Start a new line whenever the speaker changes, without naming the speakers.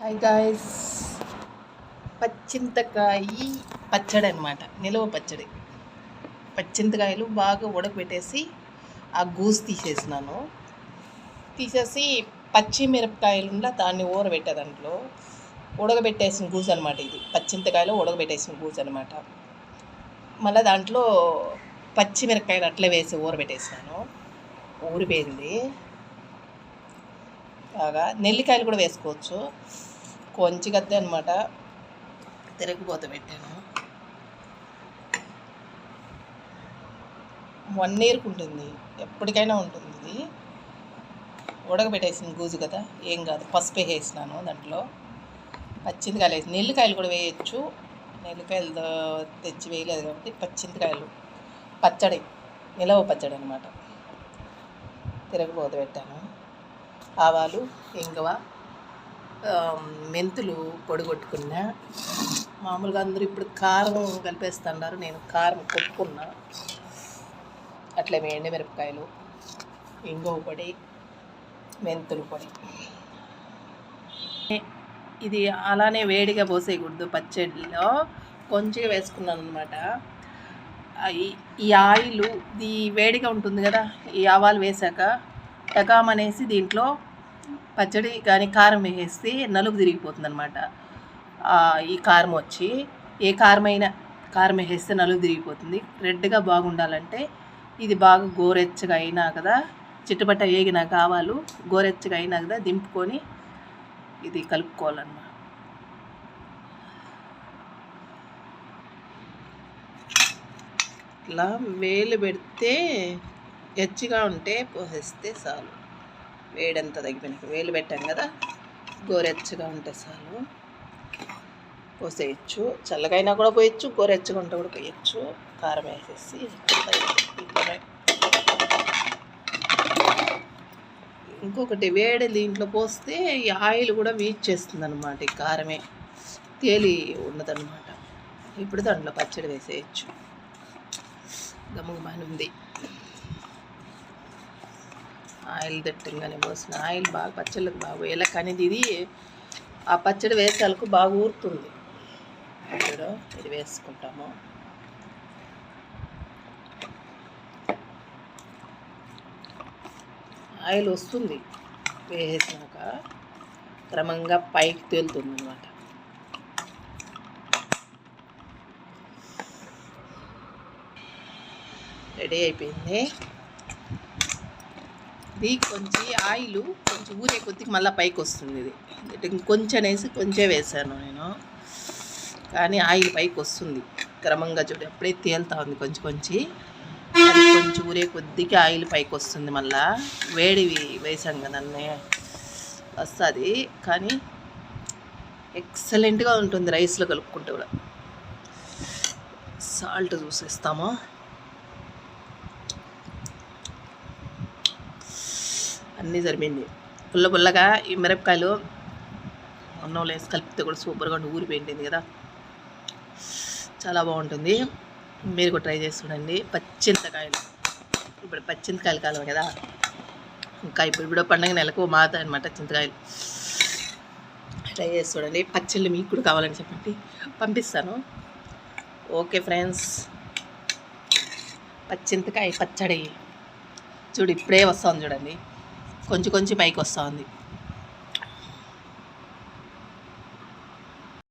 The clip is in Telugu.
హాయ్ గాయ్స్, పచ్చింతకాయ పచ్చడి అనమాట. నిలవ పచ్చడి. పచ్చింతకాయలు బాగా ఉడకబెట్టేసి ఆ గూసు తీసేసినాను. తీసేసి పచ్చిమిరపకాయలు దాన్ని ఊరబెట్టే దాంట్లో ఉడకబెట్టేసిన గూసు అనమాట. ఇది పచ్చింతకాయలు ఉడకబెట్టేసిన గూసు అనమాట. మళ్ళీ దాంట్లో పచ్చిమిరపకాయలు అట్లే వేసి ఊరబెట్టేసినాను. ఊరిపోయింది బాగా. నెల్లికాయలు కూడా వేసుకోవచ్చు. కొంచెం గద్దే అనమాట, తిరగబోత పెట్టాను. 1 ఇయర్కి ఉంటుంది, ఎప్పటికైనా ఉంటుంది. ఇది ఉడకబెట్టేసిన గూజు కదా, ఏం కాదు. పసుపు వేసినాను దాంట్లో, పచ్చింతకాయలు వేసి. నెల్లికాయలు కూడా వేయచ్చు. నెల్లికాయలు తెచ్చి వేయలేదు కాబట్టి పచ్చింతకాయలు పచ్చడి, నిలవ పచ్చడి అనమాట. తిరగబోత పెట్టాను. ఆవాలు, ఇంగువ, మెంతులు పొడిగొట్టుకున్నా. మామూలుగా అందరూ ఇప్పుడు కారం కలిపేస్తున్నారు, నేను కారం కొట్టుకున్నా. అట్లే ఎండుమిరపకాయలు, ఇంగువ పొడి, మెంతుల పొడి. ఇది అలానే వేడిగా పోసేయకూడదు, పచ్చడిలో కొంచెం వేసుకున్నాను అనమాట. ఈ ఆయిల్ ఇది వేడిగా ఉంటుంది కదా, ఈ ఆవాలు వేసాక టకామనేసి దీంట్లో పచ్చడి కానీ కారం వేసేస్తే నలుగు తిరిగిపోతుంది అనమాట. ఈ కారం వచ్చి ఏ కారమైనా కారం వేసేస్తే నలుగు తిరిగిపోతుంది. రెడ్గా బాగుండాలంటే ఇది బాగా గోరెచ్చగా అయినా కదా, చిట్టుపట్ట వేగినా కావాలు గోరెచ్చగా అయినా కదా దింపుకొని ఇది కలుపుకోవాలన్నమాట. ఇట్లా వేలు పెడితే ఎచ్చిగా ఉంటే పోసేస్తే చాలు. వేడంతా తగ్గిపోయినాక వేలు పెట్టాం కదా, గోరెచ్చగా ఉంటే చాలు పోసేయచ్చు. చల్లగైనా కూడా పోయచ్చు, గోరెచ్చగా ఉంటే కూడా పోయచ్చు. కారం వేసేసి ఇంకొకటి, వేడి దీంట్లో పోస్తే ఈ ఆయిల్ కూడా వీచ్ చేస్తుంది అనమాట. ఈ కారమే తేలి ఉన్నదన్నమాట. ఇప్పుడు దాంట్లో పచ్చడి వేసేయచ్చు. గమ్ముగానే ఉంది. ఆయిల్ దట్టంగానే పోసిన ఆయిల్ బాగా పచ్చళ్ళకు బాగా వేయాలి. కానీ ఇది ఆ పచ్చడి వేసాలకు బాగా ఊరుతుంది. ఇప్పుడు ఇది వేసుకుంటాము. ఆయిల్ వస్తుంది, వేసాక క్రమంగా పైకి తేలుతుంది అన్నమాట. రెడీ అయిపోయింది. ఇది కొంచెం ఆయిల్ కొంచెం ఊరే కొద్దికి మళ్ళీ పైకి వస్తుంది. ఇది ఇంకొంచెం వేసి కొంచెం వేసాను నేను, కానీ ఆయిల్ పైకి వస్తుంది క్రమంగా. చూడు అప్పుడే తేలుతా ఉంది కొంచెం కొంచెం. అది కొంచెం ఊరే కొద్దికి ఆయిల్ పైకి వస్తుంది. మళ్ళీ వేడివి వేసాం కదా అన్నీ వస్తుంది. కానీ ఎక్సలెంట్గా ఉంటుంది రైస్లో కలుపుకుంటే కూడా. సాల్ట్ చూసేస్తాము. అన్నీ సరిపోయింది. పుల్లగా ఈ మిరపకాయలు అన్నంలో వేసి కలిపితే కూడా సూపర్గా ఊరిపోయింది కదా, చాలా బాగుంటుంది. మీరు కూడా ట్రై చేసి చూడండి. పచ్చింతకాయలు, ఇప్పుడు పచ్చింతకాయలు కాలం కదా, ఇంకా ఇప్పుడు పండుగ నెలకు మాత అనమాట చింతకాయలు. ట్రై చేసి చూడండి. పచ్చళ్ళు మీకు కూడా కావాలని చెప్పండి, పంపిస్తాను. ఓకే ఫ్రెండ్స్, పచ్చింతకాయ పచ్చడి చూడు ఇప్పుడే వస్తుంది. చూడండి కొంచెం కొంచెం పైకి వస్తుంది.